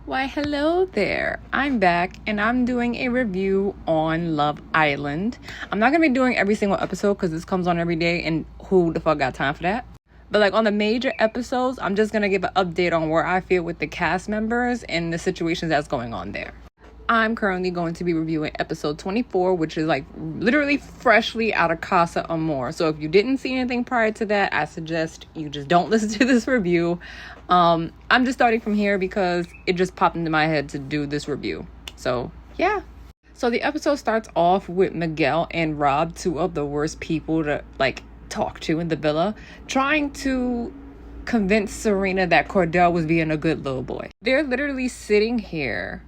Why, hello there. I'm back and I'm doing a review on Love Island. I'm not going to be doing every single episode because this comes on every day and who the fuck got time for that? But like on the major episodes, I'm just going to give an update on where I feel with the cast members and the situations that's going on there. I'm currently going to be reviewing episode 24, which is like literally freshly out of Casa Amor. So if you didn't see anything prior to that, I suggest you just don't listen to this review. I'm just starting from here because it just popped into my head to do this review. So yeah. So the episode starts off with Miguel and Rob, two of the worst people to like talk to in the villa, trying to convince Serena that Cordell was being a good little boy. They're literally sitting here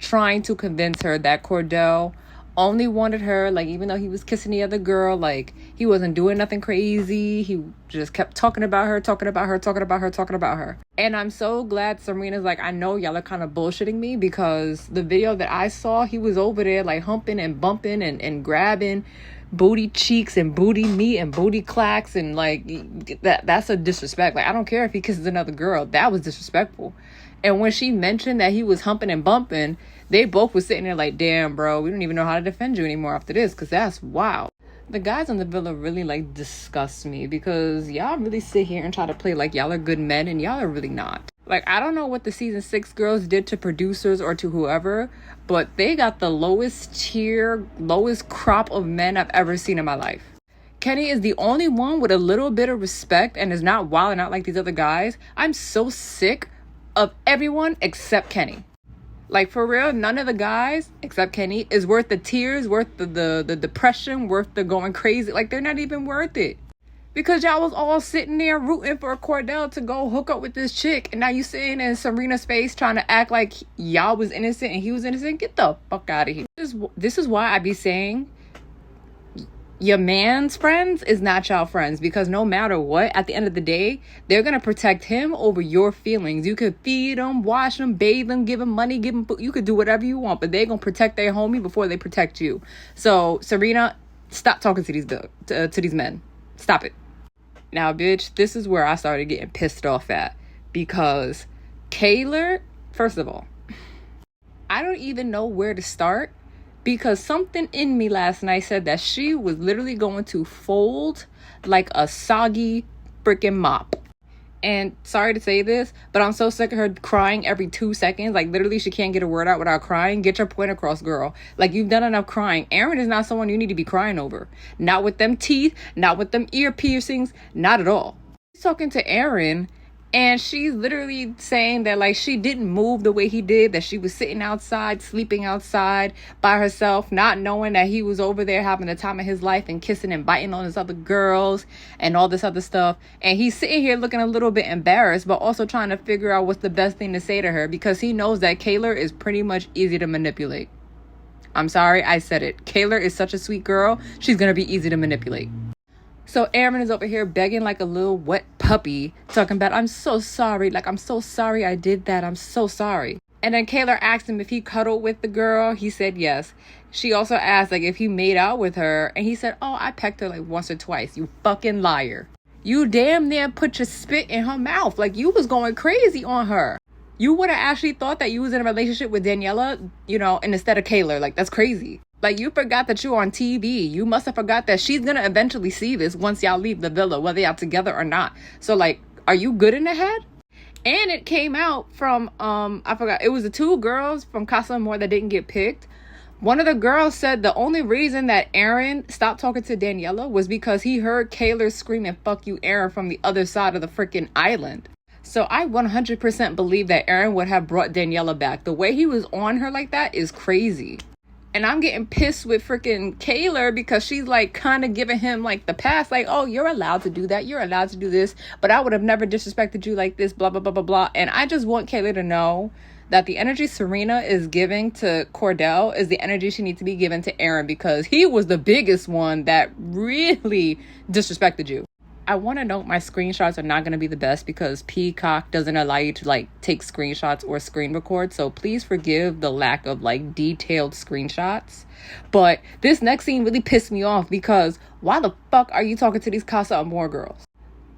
trying to convince her that Cordell only wanted her, like, even though he was kissing the other girl, like, he wasn't doing nothing crazy. He just kept talking about her. And I'm so glad Serena's like, I know y'all are kind of bullshitting me, because the video that I saw, he was over there, like, humping and bumping and grabbing booty cheeks and booty meat and booty clacks, and, like, that's a disrespect. Like, I don't care if he kisses another girl. That was disrespectful. And when she mentioned that he was humping and bumping, they both were sitting there like, damn, bro, we don't even know how to defend you anymore after this, because that's wild. The guys on the villa really, like, disgust me, because y'all really sit here and try to play like y'all are good men, and y'all are really not. Like, I don't know what the season 6 girls did to producers or to whoever, but they got the lowest tier, lowest crop of men I've ever seen in my life. Kenny is the only one with a little bit of respect and is not wilding out like these other guys. I'm so sick of everyone except Kenny. Like, for real, none of the guys except Kenny is worth the tears, worth the depression, worth the going crazy. Like, they're not even worth it. Because y'all was all sitting there rooting for Cordell to go hook up with this chick, and now you sitting in Serena's face trying to act like y'all was innocent and he was innocent. Get the fuck out of here. This is why I be saying your man's friends is not y'all friends, because no matter what, at the end of the day, they're gonna protect him over your feelings. You could feed him, wash him, bathe him, give him money, give him food. You could do whatever you want, but they're gonna protect their homie before they protect you. So Serena, stop talking to these men. Stop it. Now, bitch, this is where I started getting pissed off at, because Kaylor, first of all, I don't even know where to start. Because something in me last night said that she was literally going to fold like a soggy freaking mop. And sorry to say this, but I'm so sick of her crying every 2 seconds. Like, literally, she can't get a word out without crying. Get your point across, girl. Like, you've done enough crying. Aaron is not someone you need to be crying over. Not with them teeth, not with them ear piercings, not at all. She's talking to Aaron, and she's literally saying that, like, she didn't move the way he did, that she was sitting outside, sleeping outside by herself, not knowing that he was over there having the time of his life and kissing and biting on his other girls and all this other stuff. And he's sitting here looking a little bit embarrassed, but also trying to figure out what's the best thing to say to her, because he knows that Kaylor is pretty much easy to manipulate. I'm sorry, I said it. Kaylor is such a sweet girl. She's going to be easy to manipulate. So Aaron is over here begging like a little wet puppy, talking about, I'm so sorry. Like, I'm so sorry I did that. I'm so sorry. And then Kaylor asked him if he cuddled with the girl. He said yes. She also asked, like, if he made out with her. And he said, oh, I pecked her like once or twice. You fucking liar. You damn near put your spit in her mouth. Like, you was going crazy on her. You would have actually thought that you was in a relationship with Daniela, you know, and instead of Kaylor. Like, that's crazy. Like, you forgot that you're on TV. You must have forgot that she's going to eventually see this once y'all leave the villa, whether y'all together or not. So, like, are you good in the head? And it came out from, I forgot, it was the 2 girls from Casa Amor that didn't get picked. One of the girls said the only reason that Aaron stopped talking to Daniela was because he heard Kaylor screaming, fuck you, Aaron, from the other side of the freaking island. So I 100% believe that Aaron would have brought Daniela back. The way he was on her like that is crazy. And I'm getting pissed with freaking Kaylor because she's like kind of giving him like the pass, like, oh, you're allowed to do that. You're allowed to do this. But I would have never disrespected you like this, blah, blah, blah, blah, blah. And I just want Kaylor to know that the energy Serena is giving to Cordell is the energy she needs to be given to Aaron, because he was the biggest one that really disrespected you. I want to note my screenshots are not going to be the best because Peacock doesn't allow you to like take screenshots or screen record. So please forgive the lack of like detailed screenshots. But this next scene really pissed me off because why the fuck are you talking to these Casa Amor girls?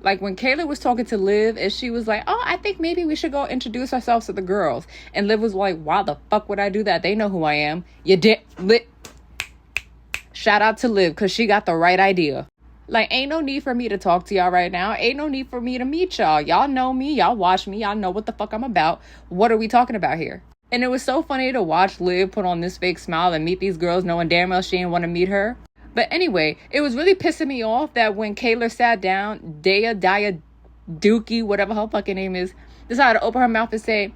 Like when Kaylor was talking to Liv and she was like, oh, I think maybe we should go introduce ourselves to the girls. And Liv was like, why the fuck would I do that? They know who I am. You did. Shout out to Liv because she got the right idea. Like, ain't no need for me to talk to y'all right now. Ain't no need for me to meet y'all. Y'all know me. Y'all watch me. Y'all know what the fuck I'm about. What are we talking about here? And it was so funny to watch Liv put on this fake smile and meet these girls knowing damn well she didn't want to meet her. But anyway, it was really pissing me off that when Kaylor sat down, Daya Dookie, whatever her fucking name is, decided to open her mouth and say,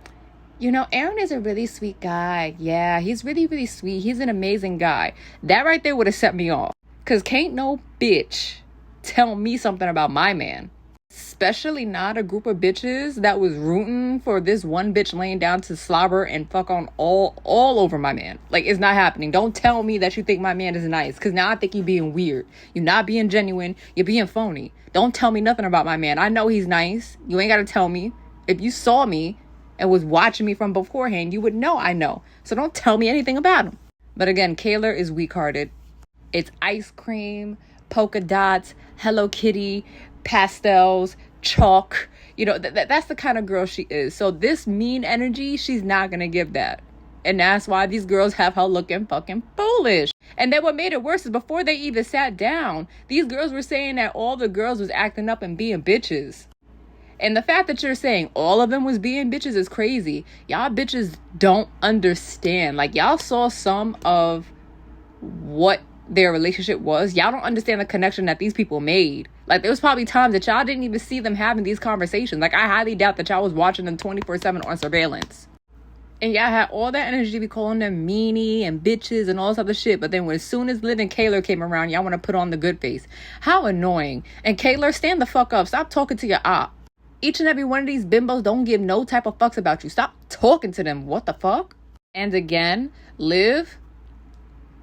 you know, Aaron is a really sweet guy. Yeah, he's really, really sweet. He's an amazing guy. That right there would have set me off. Because can't no bitch tell me something about my man. Especially not a group of bitches that was rooting for this one bitch laying down to slobber and fuck on all over my man. Like, it's not happening. Don't tell me that you think my man is nice, because now I think you're being weird. You're not being genuine. You're being phony. Don't tell me nothing about my man. I know he's nice. You ain't got to tell me. If you saw me and was watching me from beforehand, you would know I know. So don't tell me anything about him. But again, Kaylor is weak-hearted. It's ice cream, polka dots, Hello Kitty, pastels, chalk. You know, that's the kind of girl she is. So this mean energy, she's not going to give that. And that's why these girls have her looking fucking foolish. And then what made it worse is before they even sat down, these girls were saying that all the girls was acting up and being bitches. And the fact that you're saying all of them was being bitches is crazy. Y'all bitches don't understand. Like, y'all saw some of what their relationship was. Y'all don't understand the connection that these people made. Like, there was probably times that y'all didn't even see them having these conversations. Like, I highly doubt that y'all was watching them 24/7 on surveillance. And y'all had all that energy to be calling them meanie and bitches and all this other shit. But then as soon as Liv and Kaylor came around, y'all want to put on the good face. How annoying. And Kaylor, stand the fuck up. Stop talking to your op. Each and every one of these bimbos don't give no type of fucks about you. Stop talking to them. What the fuck? And again, Liv,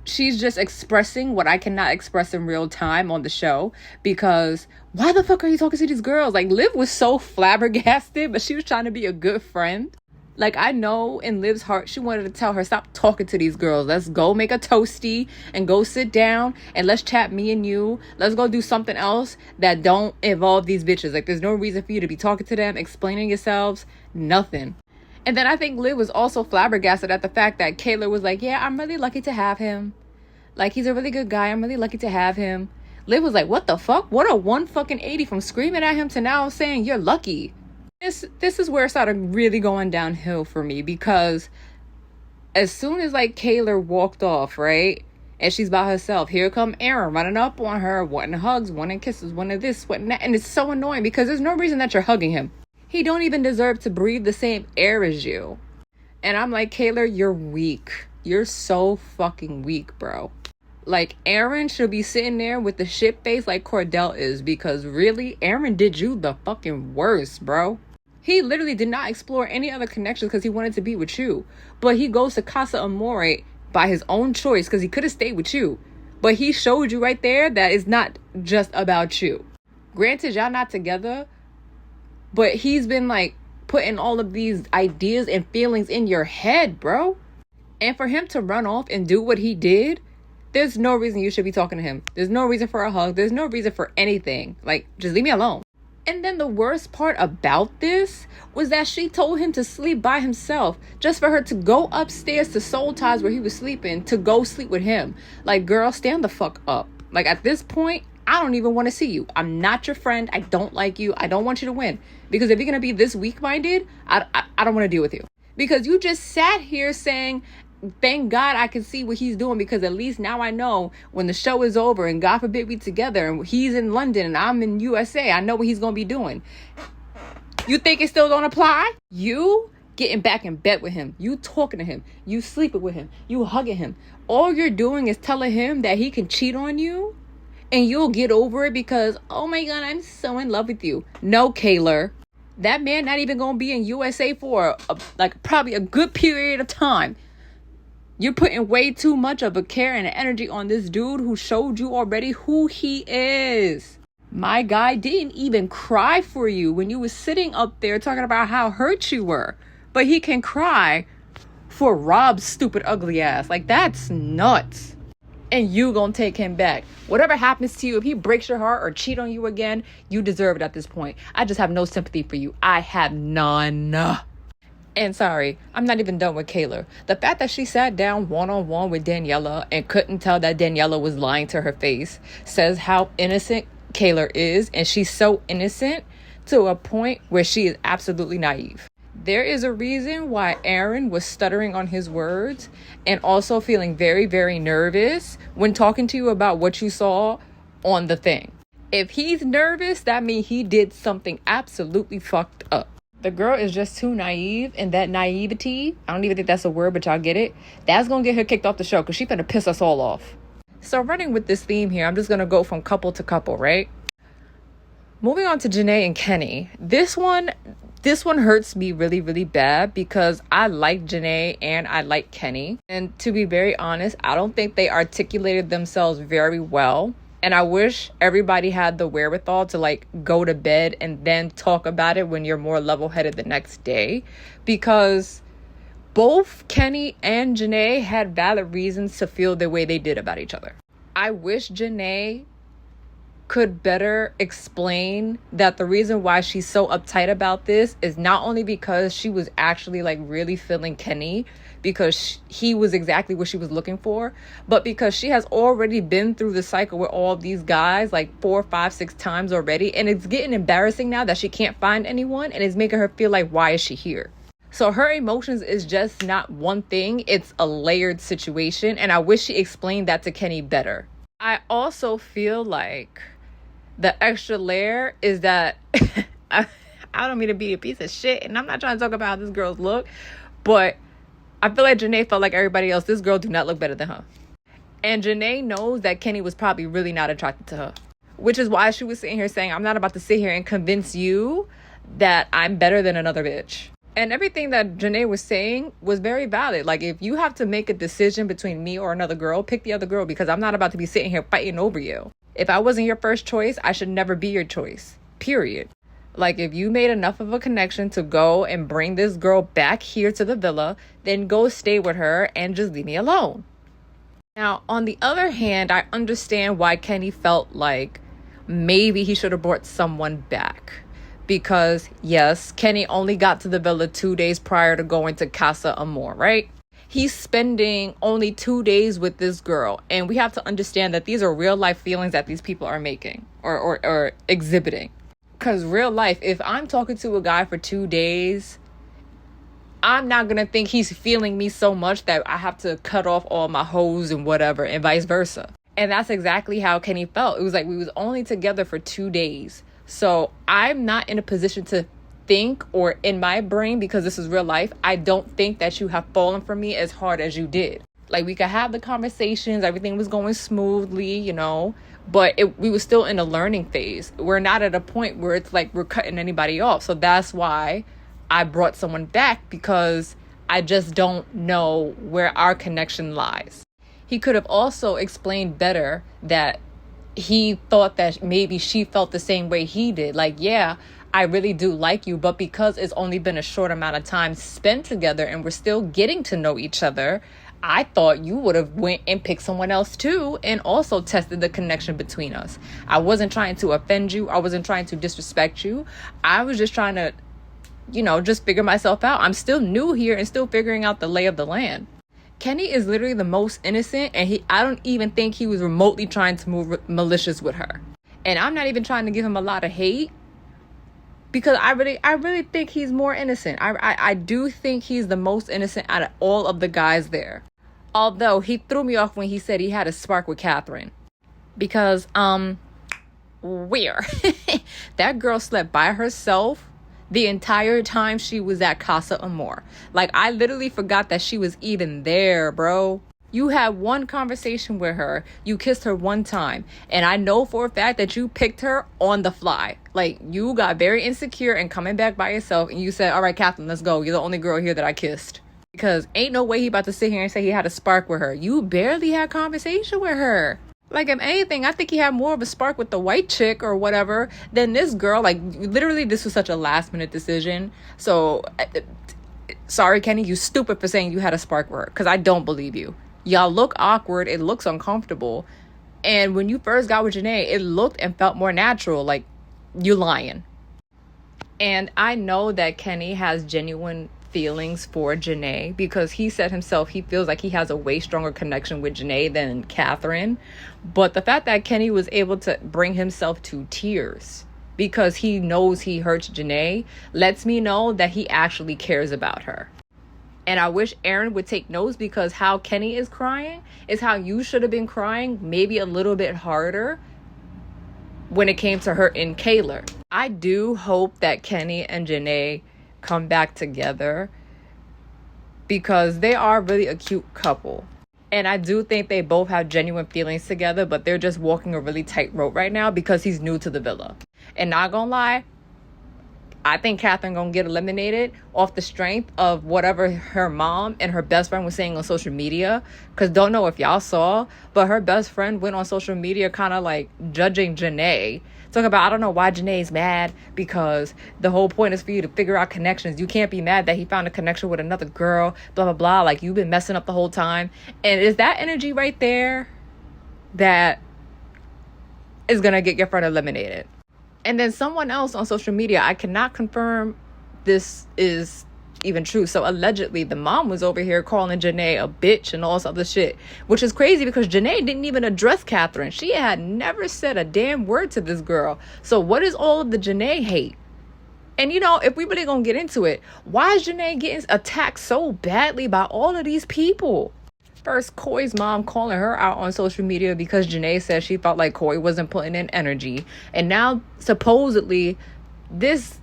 she's just expressing what I cannot express in real time on the show, because why the fuck are you talking to these girls? Like, Liv was so flabbergasted, but she was trying to be a good friend. Like, I know in Liv's heart, she wanted to tell her, stop talking to these girls. Let's go make a toasty and go sit down and let's chat, me and you. Let's go do something else that don't involve these bitches. Like, there's no reason for you to be talking to them, explaining yourselves, nothing. And then I think Liv was also flabbergasted at the fact that Kaylor was like, yeah, I'm really lucky to have him. Like, he's a really good guy. I'm really lucky to have him. Liv was like, what the fuck? What a 180 from screaming at him to now saying you're lucky. This is where it started really going downhill for me, because as soon as like Kaylor walked off, right? And she's by herself, here come Aaron running up on her, wanting hugs, wanting kisses, wanting this, wanting that. And it's so annoying because there's no reason that you're hugging him. He don't even deserve to breathe the same air as you. And I'm like, Kaylor, you're weak. You're so fucking weak, bro. Like, Aaron should be sitting there with the shit face like Cordell is, because really, Aaron did you the fucking worst, bro. He literally did not explore any other connections because he wanted to be with you. But he goes to Casa Amore by his own choice because he could have stayed with you. But he showed you right there that it's not just about you. Granted, y'all not together, but he's been like putting all of these ideas and feelings in your head, bro. And for him to run off and do what he did, there's no reason you should be talking to him. There's no reason for a hug. There's no reason for anything. Like, just leave me alone. And then the worst part about this was that she told him to sleep by himself just for her to go upstairs to Soul Ties where he was sleeping to go sleep with him. Like, girl, stand the fuck up. Like, at this point, I don't even want to see you. I'm not your friend. I don't like you. I don't want you to win. Because if you're going to be this weak-minded, I don't want to deal with you. Because you just sat here saying, thank God I can see what he's doing, because at least now I know when the show is over and God forbid we together and he's in London and I'm in USA, I know what he's going to be doing. You think it still don't apply? You getting back in bed with him, you talking to him, you sleeping with him, you hugging him. All you're doing is telling him that he can cheat on you and you'll get over it because, oh my God, I'm so in love with you. No, Kaylor. That man not even going to be in USA for probably a good period of time. You're putting way too much of a care and energy on this dude who showed you already who he is. My guy didn't even cry for you when you was sitting up there talking about how hurt you were. But he can cry for Rob's stupid ugly ass. Like, that's nuts. and you gonna take him back. Whatever happens to you, if he breaks your heart or cheat on you again, you deserve it at this point. I just have no sympathy for you. I have none. And sorry, I'm not even done with Kaylor. The fact that she sat down one-on-one with Daniela and couldn't tell that Daniela was lying to her face says how innocent Kaylor is, and she's so innocent to a point where she is absolutely naive. There is a reason why Aaron was stuttering on his words and also feeling very, very nervous when talking to you about what you saw on the thing. If he's nervous, that means he did something absolutely fucked up. The girl is just too naive, and that naivety, I don't even think that's a word, but y'all get it, that's gonna get her kicked off the show because she's gonna piss us all off. So running with this theme here, I'm just gonna go from couple to couple, right? Moving on to Jana and Kenny. This one hurts me really, really bad because I like Jana and I like Kenny. And to be very honest, I don't think they articulated themselves very well. And I wish everybody had the wherewithal to like go to bed and then talk about it when you're more level-headed the next day. Because both Kenny and Jana had valid reasons to feel the way they did about each other. I wish Jana could better explain that the reason why she's so uptight about this is not only because she was actually like really feeling Kenny because he was exactly what she was looking for, but because she has already been through the cycle with all of these guys like 4, 5, 6 times already, and it's getting embarrassing now that she can't find anyone, and it's making her feel like, why is she here? So her emotions is just not one thing, it's a layered situation, and I wish she explained that to Kenny better. I also feel like the extra layer is that I don't mean to be a piece of shit, and I'm not trying to talk about how this girl's look, but I feel like Janae felt like everybody else. This girl do not look better than her. And Janae knows that Kenny was probably really not attracted to her, which is why she was sitting here saying, I'm not about to sit here and convince you that I'm better than another bitch. And everything that Janae was saying was very valid. Like, if you have to make a decision between me or another girl, pick the other girl, because I'm not about to be sitting here fighting over you. If I wasn't your first choice, I should never be your choice. Period. Like, if you made enough of a connection to go and bring this girl back here to the villa, then go stay with her and just leave me alone. Now, on the other hand, I understand why Kenny felt like maybe he should have brought someone back. Because, yes, Kenny only got to the villa 2 days prior to going to Casa Amor, right? He's spending only 2 days with this girl. And we have to understand that these are real life feelings that these people are making or exhibiting. Because real life, if I'm talking to a guy for 2 days, I'm not going to think he's feeling me so much that I have to cut off all my hoes and whatever, and vice versa. And that's exactly how Kenny felt. It was like we was only together for 2 days. So I'm not in a position to think, or in my brain, because this is real life, I don't think that you have fallen for me as hard as you did. Like, we could have the conversations, everything was going smoothly, you know, but we were still in a learning phase. We're not at a point where it's like we're cutting anybody off. So that's why I brought someone back, because I just don't know where our connection lies. He could have also explained better that he thought that maybe she felt the same way he did. Like, yeah, I really do like you, but because it's only been a short amount of time spent together and we're still getting to know each other, I thought you would have went and picked someone else too and also tested the connection between us. I wasn't trying to offend you. I wasn't trying to disrespect you. I was just trying to, you know, just figure myself out. I'm still new here and still figuring out the lay of the land. Kenny is literally the most innocent, and I don't even think he was remotely trying to move malicious with her. And I'm not even trying to give him a lot of hate, because I really think he's more innocent. I do think he's the most innocent out of all of the guys there. Although he threw me off when he said he had a spark with Catherine. Because, where? That girl slept by herself the entire time she was at Casa Amor. Like, I literally forgot that she was even there, bro. You had one conversation with her. You kissed her one time. And I know for a fact that you picked her on the fly. Like, you got very insecure and coming back by yourself. And you said, all right, Catherine, let's go. You're the only girl here that I kissed. Because ain't no way he about to sit here and say he had a spark with her. You barely had conversation with her. Like, if anything, I think he had more of a spark with the white chick or whatever than this girl. Like, literally, this was such a last-minute decision. So, sorry, Kenny, you stupid for saying you had a spark with her. Because I don't believe you. Y'all look awkward. It looks uncomfortable. And when you first got with Janae, it looked and felt more natural. Like, you lying. And I know that Kenny has genuine feelings for Janae because he said himself he feels like he has a way stronger connection with Janae than Catherine. But the fact that Kenny was able to bring himself to tears because he knows he hurts Janae lets me know that he actually cares about her. And I wish Aaron would take notes, because how Kenny is crying is how you should have been crying, maybe a little bit harder when it came to her and Kaylor. I do hope that Kenny and Janae come back together because they are really a cute couple. And I do think they both have genuine feelings together, but they're just walking a really tight rope right now because he's new to the villa. And not gonna lie, I think Catherine gonna get eliminated off the strength of whatever her mom and her best friend was saying on social media. Because don't know if y'all saw, but her best friend went on social media kind of like judging Janae. Talking about, I don't know why Janae's mad, because the whole point is for you to figure out connections. You can't be mad that he found a connection with another girl, blah, blah, blah. Like, you've been messing up the whole time. And is that energy right there that is gonna get your friend eliminated? And then someone else on social media, I cannot confirm this is even true. So allegedly, the mom was over here calling Janae a bitch and all this other shit, which is crazy because Janae didn't even address Catherine. She had never said a damn word to this girl. So what is all of the Janae hate? And, you know, if we really gonna get into it, why is Janae getting attacked so badly by all of these people? First, Coy's mom calling her out on social media because Janae said she felt like Coy wasn't putting in energy. And now, supposedly, this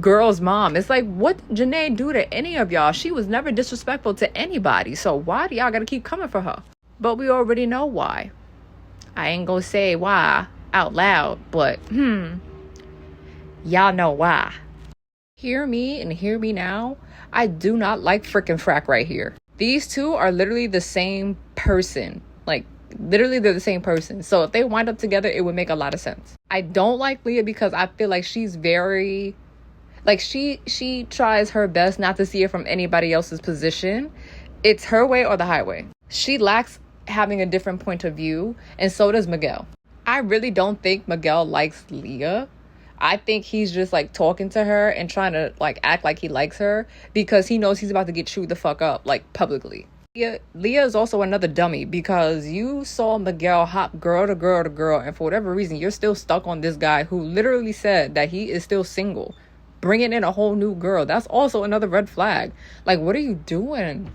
girl's mom, it's like, what did Janae do to any of y'all? She was never disrespectful to anybody. So why do y'all gotta keep coming for her? But we already know why. I ain't gonna say why out loud, but y'all know why. Hear me and hear me now. I do not like frickin' Frack right here. These two are literally the same person. Like, literally they're the same person. So if they wind up together, it would make a lot of sense. I don't like Leah because I feel like she's very, like, she tries her best not to see it from anybody else's position. It's her way or the highway. She lacks having a different point of view, and so does Miguel. I really don't think Miguel likes Leah. I think he's just like talking to her and trying to like act like he likes her because he knows he's about to get chewed the fuck up, like, publicly. Leah is also another dummy because you saw Miguel hop girl to girl to girl, and for whatever reason you're still stuck on this guy who literally said that he is still single, bringing in a whole new girl. That's also another red flag. Like, what are you doing?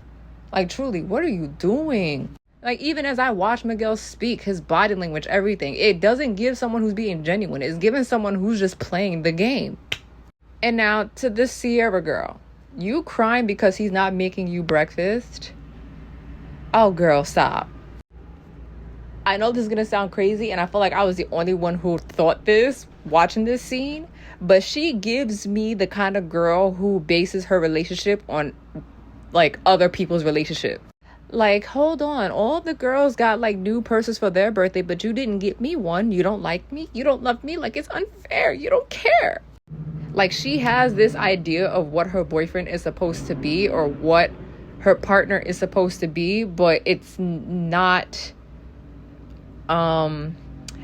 Like, truly, what are you doing? Like, even as I watch Miguel speak, his body language, everything, it doesn't give someone who's being genuine. It's giving someone who's just playing the game. And now to this Sierra girl, you crying because he's not making you breakfast? Oh, girl, stop. I know this is gonna sound crazy, and I feel like I was the only one who thought this watching this scene, but she gives me the kind of girl who bases her relationship on like other people's relationship. Like, hold on, all the girls got like new purses for their birthday, but you didn't get me one. You don't like me, you don't love me. Like, it's unfair. You don't care. Like, she has this idea of what her boyfriend is supposed to be or what her partner is supposed to be, but it's not, how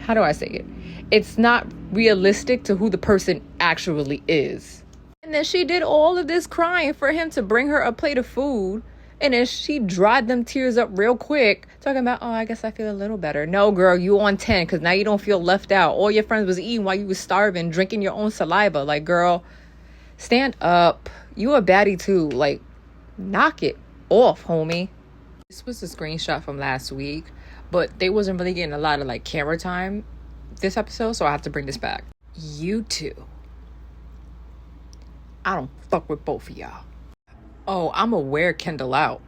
do I say it? It's not realistic to who the person actually is. And then she did all of this crying for him to bring her a plate of food. And then she dried them tears up real quick, talking about, oh, I guess I feel a little better. No, girl, you on 10 because now you don't feel left out. All your friends was eating while you was starving, drinking your own saliva. Like, girl, stand up. You a baddie too. Like, knock it off, homie. This was a screenshot from last week, but they wasn't really getting a lot of like camera time this episode, so I have to bring this back. You two. I don't fuck with both of y'all. Oh, I'ma wear Kendall out.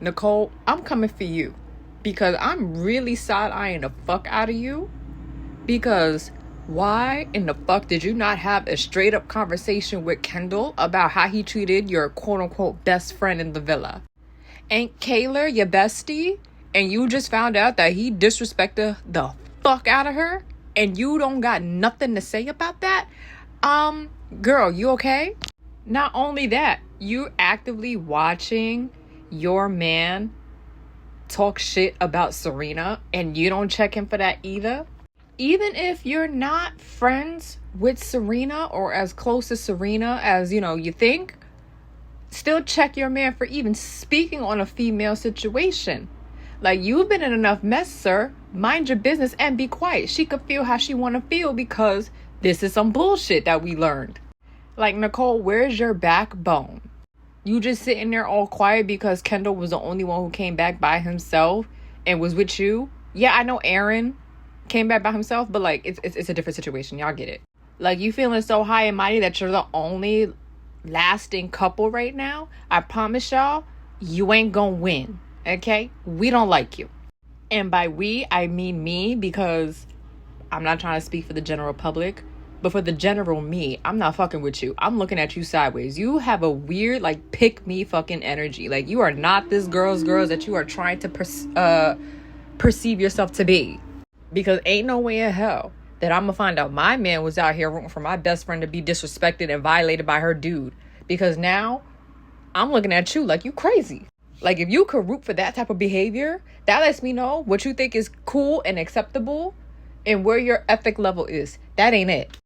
Nicole, I'm coming for you because I'm really side-eyeing the fuck out of you, because why in the fuck did you not have a straight up conversation with Kendall about how he treated your quote unquote best friend in the villa? Ain't Kaylor your bestie and you just found out that he disrespected the fuck out of her and you don't got nothing to say about that? Girl, you okay? Not only that, you actively watching your man talk shit about Serena and you don't check him for that either, even if you're not friends with Serena or as close to Serena as, you think, still check your man for even speaking on a female situation. Like, you've been in enough mess, sir. Mind your business and be quiet. She could feel how she want to feel because this is some bullshit that we learned. Like, Nicole, where's your backbone? You just sitting there all quiet because Kendall was the only one who came back by himself and was with you? Yeah, I know Aaron came back by himself, but like, it's a different situation. Y'all get it. Like, you feeling so high and mighty that you're the only lasting couple right now? I promise y'all, you ain't gonna win. Okay? We don't like you. And by we, I mean me, because I'm not trying to speak for the general public, but for the general me, I'm not fucking with you. I'm looking at you sideways. You have a weird, like, pick me fucking energy. Like, you are not this girls that you are trying to perceive yourself to be. Because ain't no way in hell that I'm gonna find out my man was out here rooting for my best friend to be disrespected and violated by her dude. Because now I'm looking at you like you crazy. Like, if you could root for that type of behavior, that lets me know what you think is cool and acceptable and where your ethic level is. That ain't it.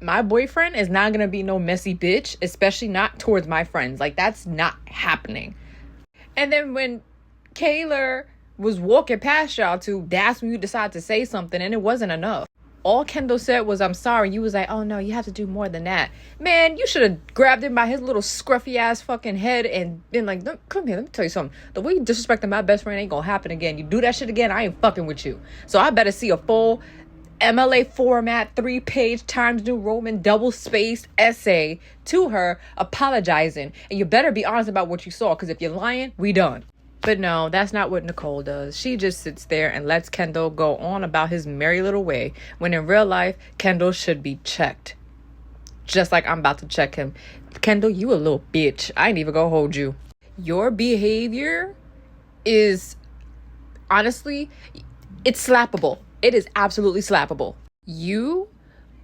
My boyfriend is not going to be no messy bitch, especially not towards my friends. Like, that's not happening. And then when Kaylor was walking past y'all two, that's when you decide to say something, and it wasn't enough. All Kendall said was, I'm sorry. You was like, oh no, you have to do more than that. Man, you should have grabbed him by his little scruffy ass fucking head and been like, come here, let me tell you something. The way you disrespecting my best friend ain't gonna happen again. You do that shit again, I ain't fucking with you. So I better see a full MLA format, 3-page Times New Roman double-spaced essay to her apologizing. And you better be honest about what you saw, because if you're lying, we done. But no, that's not what Nicole does. She just sits there and lets Kendall go on about his merry little way, when in real life, Kendall should be checked. Just like I'm about to check him. Kendall, you a little bitch. I ain't even gonna hold you. Your behavior is, honestly, it's slappable. It is absolutely slappable. You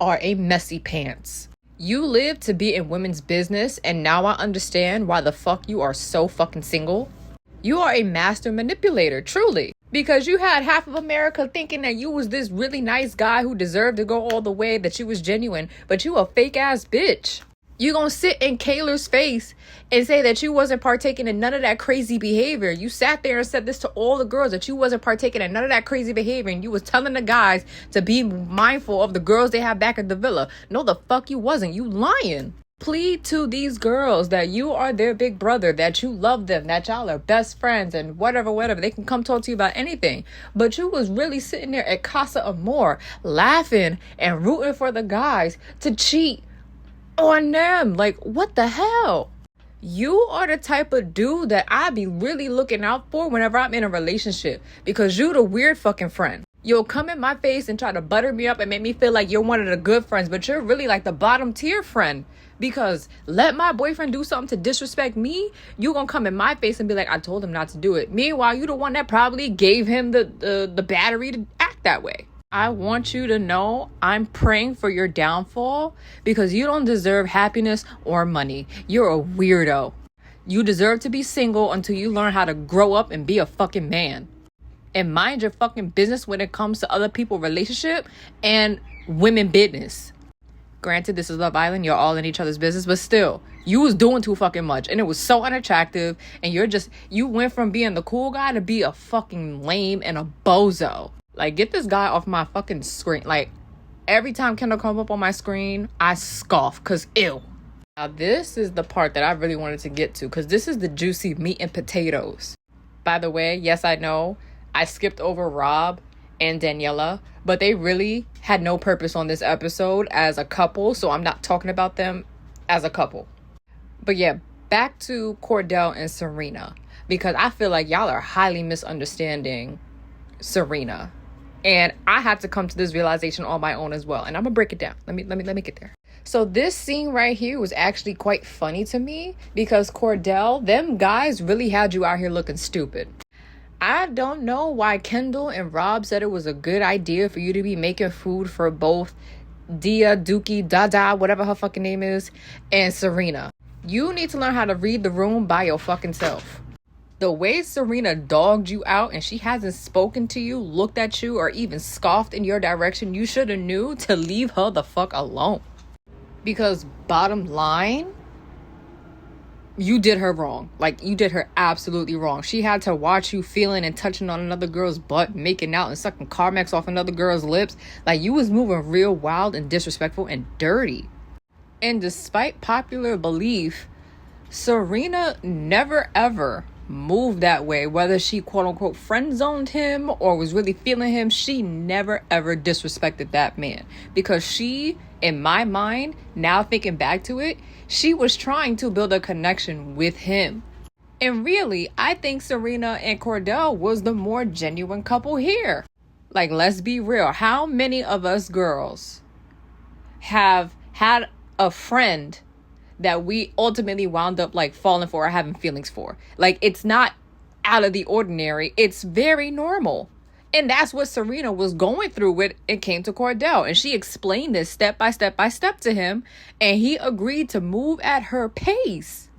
are a messy pants. You live to be in women's business, and now I understand why the fuck you are so fucking single. You are a master manipulator, truly. Because you had half of America thinking that you was this really nice guy who deserved to go all the way, that you was genuine, but you a fake ass bitch. You gonna sit in Kaylor's face and say that you wasn't partaking in none of that crazy behavior. You sat there and said this to all the girls, that you wasn't partaking in none of that crazy behavior, and you was telling the guys to be mindful of the girls they have back at the villa. No, the fuck you wasn't. You lying. Plead to these girls that you are their big brother, that you love them, that y'all are best friends, and whatever. They can come talk to you about anything. But you was really sitting there at Casa Amor, laughing and rooting for the guys to cheat on them. Like, what the hell? You are the type of dude that I be really looking out for whenever I'm in a relationship, because you the weird fucking friend. You'll come in my face and try to butter me up and make me feel like you're one of the good friends, but you're really like the bottom tier friend. Because let my boyfriend do something to disrespect me, you gonna come in my face and be like, I told him not to do it. Meanwhile, you the one that probably gave him the battery to act that way. I want you to know I'm praying for your downfall, because you don't deserve happiness or money. You're a weirdo. You deserve to be single until you learn how to grow up and be a fucking man. And mind your fucking business when it comes to other people's relationship and women business. Granted, this is Love Island. You're all in each other's business. But still, you was doing too fucking much. And it was so unattractive. And you went from being the cool guy to be a fucking lame and a bozo. Like, get this guy off my fucking screen. Like, every time Kendall comes up on my screen, I scoff. Because, ew. Now, this is the part that I really wanted to get to. Because this is the juicy meat and potatoes. By the way, yes, I know I skipped over Rob and Daniela, but they really had no purpose on this episode as a couple, so I'm not talking about them as a couple. But yeah, back to Cordell and Serena, because I feel like y'all are highly misunderstanding Serena, and I had to come to this realization on my own as well, and I'm gonna break it down. Let me get there. So this scene right here was actually quite funny to me, because Cordell, them guys really had you out here looking stupid. I don't know why Kendall and Rob said it was a good idea for you to be making food for both Dia, Dookie, Dada, whatever her fucking name is, and Serena. You need to learn how to read the room by your fucking self. The way Serena dogged you out and she hasn't spoken to you, looked at you, or even scoffed in your direction, you should have knew to leave her the fuck alone. Because bottom line, you did her wrong. Like, you did her absolutely wrong. She had to watch you feeling and touching on another girl's butt, making out and sucking Carmex off another girl's lips. Like, you was moving real wild and disrespectful and dirty. And despite popular belief, Serena never ever moved that way. Whether she quote unquote friend zoned him or was really feeling him, she never ever disrespected that man. Because she, in my mind, now thinking back to it, she was trying to build a connection with him. And really, I think Serena and Cordell was the more genuine couple here. Like, let's be real. How many of us girls have had a friend that we ultimately wound up like falling for or having feelings for? Like, it's not out of the ordinary. It's very normal. And that's what Serena was going through with it came to Cordell. And she explained this step by step to him. And he agreed to move at her pace.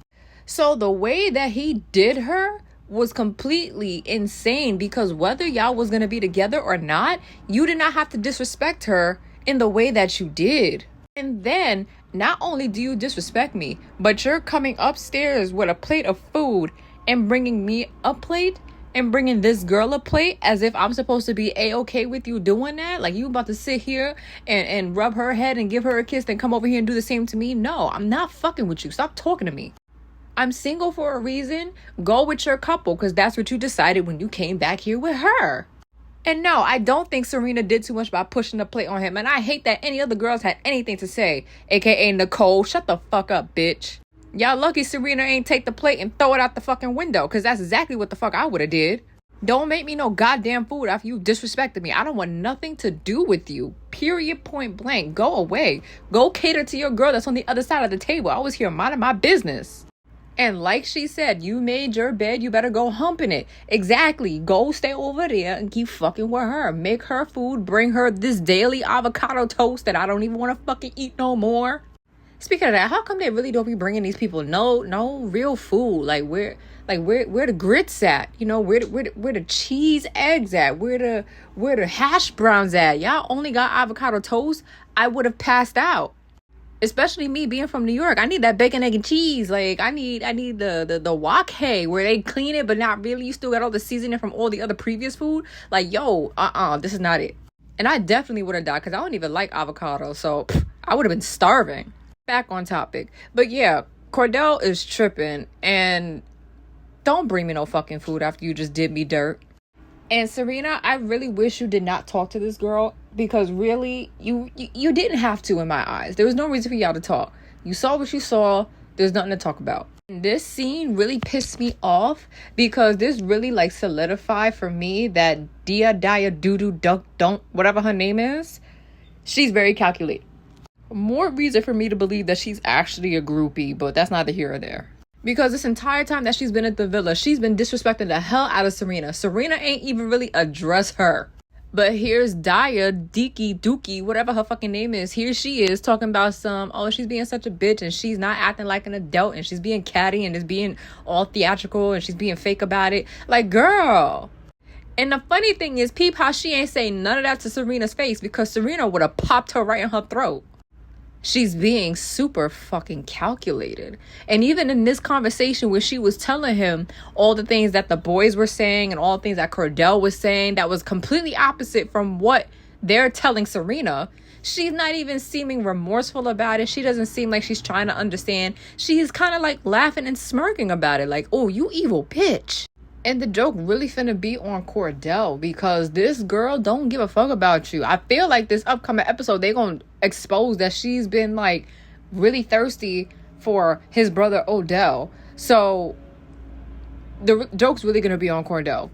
So the way that he did her was completely insane, because whether y'all was going to be together or not, you did not have to disrespect her in the way that you did. And then, not only do you disrespect me, but you're coming upstairs with a plate of food and bringing me a plate and bringing this girl a plate as if I'm supposed to be A-okay with you doing that. Like, you about to sit here and rub her head and give her a kiss, then come over here and do the same to me? No, I'm not fucking with you. Stop talking to me. I'm single for a reason. Go with your couple, because that's what you decided when you came back here with her. And no, I don't think Serena did too much by pushing the plate on him. And I hate that any other girls had anything to say. AKA Nicole, shut the fuck up, bitch. Y'all lucky Serena ain't take the plate and throw it out the fucking window, because that's exactly what the fuck I would have did. Don't make me no goddamn food after you disrespected me. I don't want nothing to do with you. Period, point blank. Go away. Go cater to your girl that's on the other side of the table. I was here minding my business. And like she said, you made your bed, you better go humping it. Exactly. Go stay over there and keep fucking with her. Make her food. Bring her this daily avocado toast that I don't even want to fucking eat no more. Speaking of that, how come they really don't be bringing these people no real food? Like, where the grits at? You know, where the cheese eggs at? Where the hash browns at? Y'all only got avocado toast. I would have passed out. Especially me being from New York. I need that bacon, egg, and cheese. Like, I need the wok hay where they clean it, but not really. You still got all the seasoning from all the other previous food. Like, yo, this is not it. And I definitely would have died, because I don't even like avocado. So I would have been starving. Back on topic. But yeah, Cordell is tripping. And don't bring me no fucking food after you just did me dirt. And Serena, I really wish you did not talk to this girl, because really, you didn't have to in my eyes. There was no reason for y'all to talk. You saw what you saw. There's nothing to talk about. And this scene really pissed me off, because this really like solidified for me that Dia Doo Duck Don't, whatever her name is, she's very calculated. More reason for me to believe that she's actually a groupie, but that's neither here or there. Because this entire time that she's been at the villa, she's been disrespecting the hell out of Serena. Serena ain't even really addressed her. But here's Dia, Deeky, Dookie, whatever her fucking name is. Here she is talking about she's being such a bitch and she's not acting like an adult and she's being catty and is being all theatrical and she's being fake about it. Like, girl. And the funny thing is, peep how she ain't saying none of that to Serena's face, because Serena would have popped her right in her throat. She's being super fucking calculated. And even in this conversation where she was telling him all the things that the boys were saying and all the things that Cordell was saying that was completely opposite from what they're telling Serena, she's not even seeming remorseful about it. She doesn't seem like she's trying to understand. She's kind of like laughing and smirking about it. Like, oh, you evil bitch. And the joke really finna be on Cordell, because this girl don't give a fuck about you. I feel like this upcoming episode, they gonna expose that she's been like really thirsty for his brother Odell. So the joke's really gonna be on Cordell.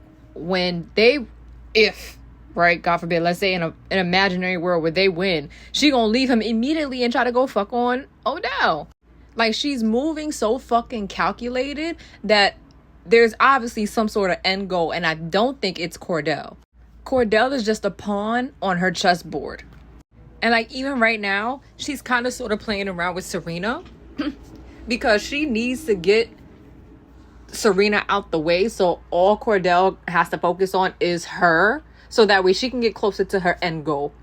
If, right, God forbid, let's say in an imaginary world where they win, she gonna leave him immediately and try to go fuck on Odell. Like, she's moving so fucking calculated that there's obviously some sort of end goal, and I don't think it's Cordell. Cordell is just a pawn on her chessboard. And like, even right now, she's kind of sort of playing around with Serena because she needs to get Serena out the way, so all Cordell has to focus on is her, so that way she can get closer to her end goal.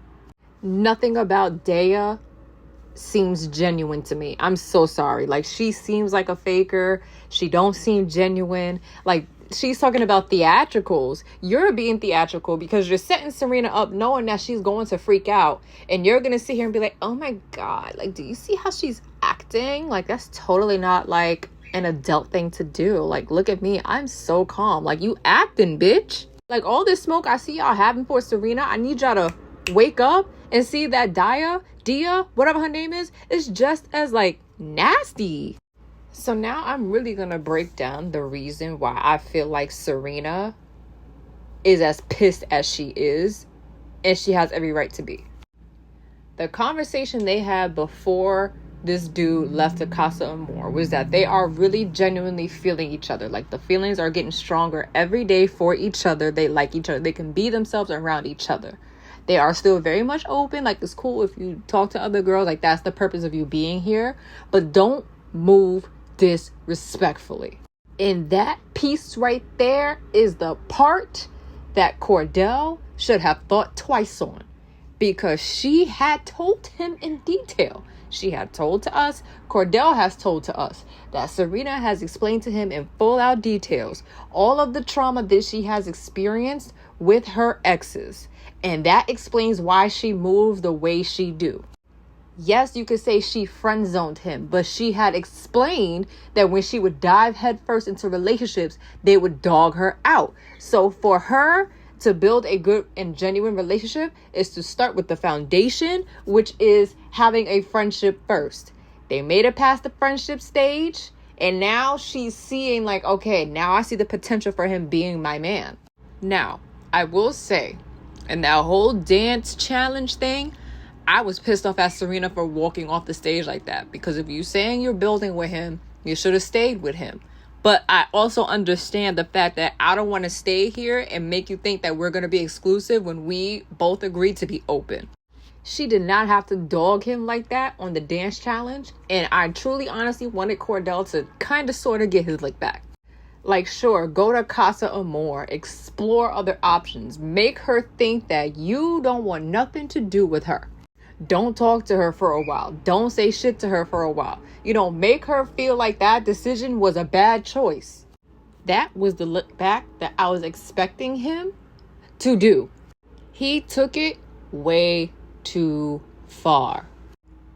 Nothing about Daya seems genuine to me. I'm so sorry. Like, she seems like a faker. She don't seem genuine. Like, she's talking about theatricals. You're being theatrical because you're setting Serena up knowing that she's going to freak out, and you're gonna sit here and be like, oh my god, like, do you see how she's acting? Like, that's totally not like an adult thing to do. Like, look at me, I'm so calm. Like, you acting, bitch. Like, all this smoke I see y'all having for Serena, I need y'all to wake up and see that Dia, whatever her name is just as like nasty. So now I'm really gonna break down the reason why I feel like Serena is as pissed as she is, and she has every right to be. The conversation they had before this dude left the Casa Amor was that they are really genuinely feeling each other. Like, the feelings are getting stronger every day for each other. They like each other. They can be themselves around each other. They are still very much open. Like, it's cool if you talk to other girls. Like, that's the purpose of you being here. But don't move disrespectfully. And that piece right there is the part that Cordell should have thought twice on, because she had told him in detail. She had told to us, Cordell has told to us, that Serena has explained to him in full out details all of the trauma that she has experienced with her exes. And that explains why she moves the way she do. Yes, you could say she friend zoned him, but she had explained that when she would dive headfirst into relationships, they would dog her out. So for her to build a good and genuine relationship is to start with the foundation, which is having a friendship first. They made it past the friendship stage, and now she's seeing like, okay, now I see the potential for him being my man. Now, I will say, in that whole dance challenge thing, I was pissed off at Serena for walking off the stage like that, because if you're saying you're building with him, you should have stayed with him. But I also understand the fact that I don't want to stay here and make you think that we're going to be exclusive when we both agreed to be open. She did not have to dog him like that on the dance challenge. And I truly, honestly wanted Cordell to kind of sort of get his lick back. Like, sure, go to Casa Amor, explore other options. Make her think that you don't want nothing to do with her. Don't talk to her for a while. Don't say shit to her for a while. You know, make her feel like that decision was a bad choice. That was the look back that I was expecting him to do. He took it way too far.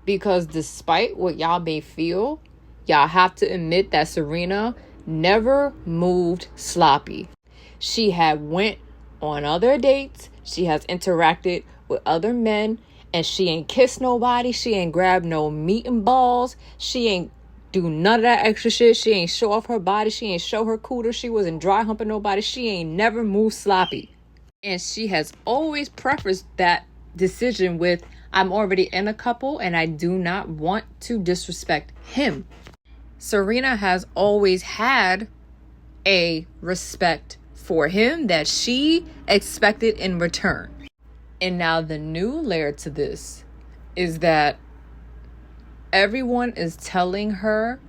Because despite what y'all may feel, y'all have to admit that Serena never moved sloppy. She had went on other dates. She has interacted with other men. And she ain't kissed nobody. She ain't grabbed no meat and balls. She ain't do none of that extra shit. She ain't show off her body. She ain't show her cooter. She wasn't dry humping nobody. She ain't never moved sloppy. And she has always prefaced that decision with, I'm already in a couple and I do not want to disrespect him. Serena has always had a respect for him that she expected in return. And now the new layer to this is that everyone is telling her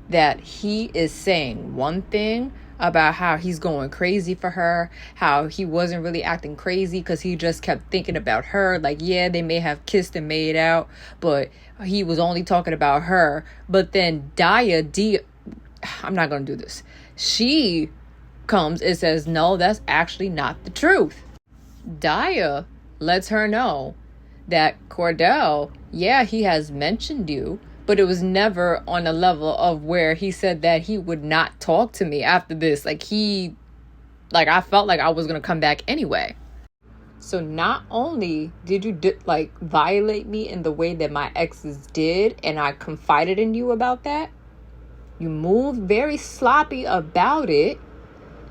that he is saying one thing about how he's going crazy for her, how he wasn't really acting crazy because he just kept thinking about her. Like, yeah, they may have kissed and made out, but he was only talking about her. But then I'm not going to do this. She comes and says, no, that's actually not the truth. Daya lets her know that Cordell, yeah, he has mentioned you, but it was never on a level of where he said that he would not talk to me after this. I felt like I was going to come back anyway. So not only did you violate me in the way that my exes did, and I confided in you about that, you moved very sloppy about it,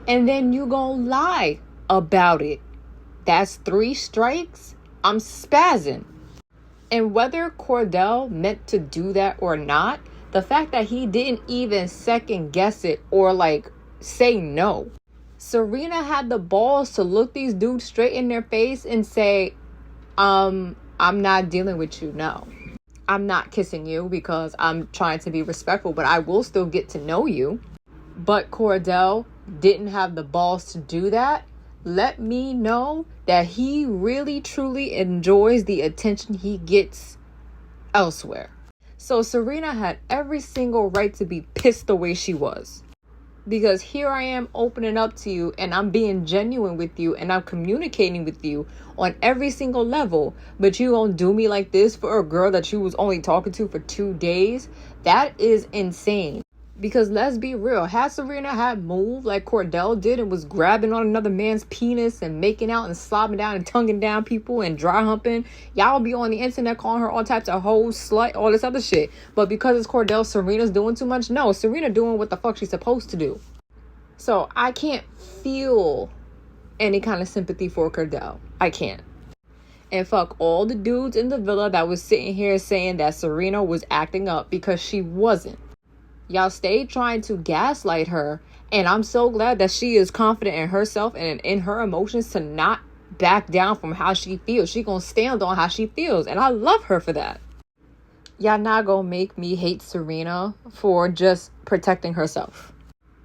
and then you gonna lie about it. That's 3 strikes. I'm spazzing. And whether Cordell meant to do that or not, the fact that he didn't even second guess it or say no. Serena had the balls to look these dudes straight in their face and say, I'm not dealing with you, no. I'm not kissing you because I'm trying to be respectful, but I will still get to know you. but Cordell didn't have the balls to do that, let me know that he really truly enjoys the attention he gets elsewhere. So Serena had every single right to be pissed the way she was. Because here I am opening up to you and I'm being genuine with you and I'm communicating with you on every single level. But you gonna do me like this for a girl that you was only talking to for 2 days? That is insane. Because let's be real, had Serena had moved like Cordell did and was grabbing on another man's penis and making out and slobbing down and tonguing down people and dry humping, y'all be on the internet calling her all types of hoes, slut, all this other shit. But because it's Cordell, Serena's doing too much? No, Serena doing what the fuck she's supposed to do. So I can't feel any kind of sympathy for Cordell. I can't. And fuck all the dudes in the villa that was sitting here saying that Serena was acting up, because she wasn't. Y'all stayed trying to gaslight her, and I'm so glad that she is confident in herself and in her emotions to not back down from how she feels. She gonna stand on how she feels, and I love her for that. Y'all not gonna make me hate Serena for just protecting herself.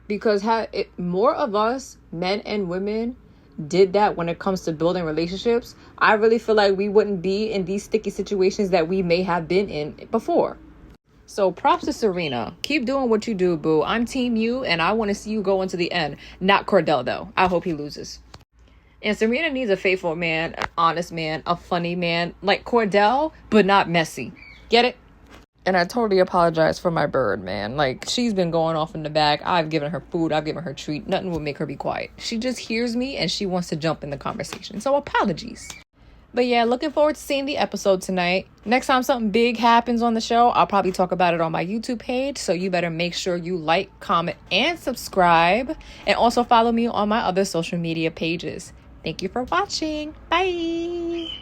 Because more of us, men and women, did that when it comes to building relationships, I really feel like we wouldn't be in these sticky situations that we may have been in before. So props to Serena. Keep doing what you do, boo. I'm team you, and I want to see you go into the end. Not Cordell, though. I hope he loses. And Serena needs a faithful man, an honest man, a funny man, like Cordell, but not messy. Get it? And I totally apologize for my bird, man. Like, she's been going off in the back. I've given her food. I've given her treat. Nothing will make her be quiet. She just hears me, and she wants to jump in the conversation. So apologies. But yeah, looking forward to seeing the episode tonight. Next time something big happens on the show, I'll probably talk about it on my YouTube page. So you better make sure you like, comment, and subscribe. And also follow me on my other social media pages. Thank you for watching. Bye.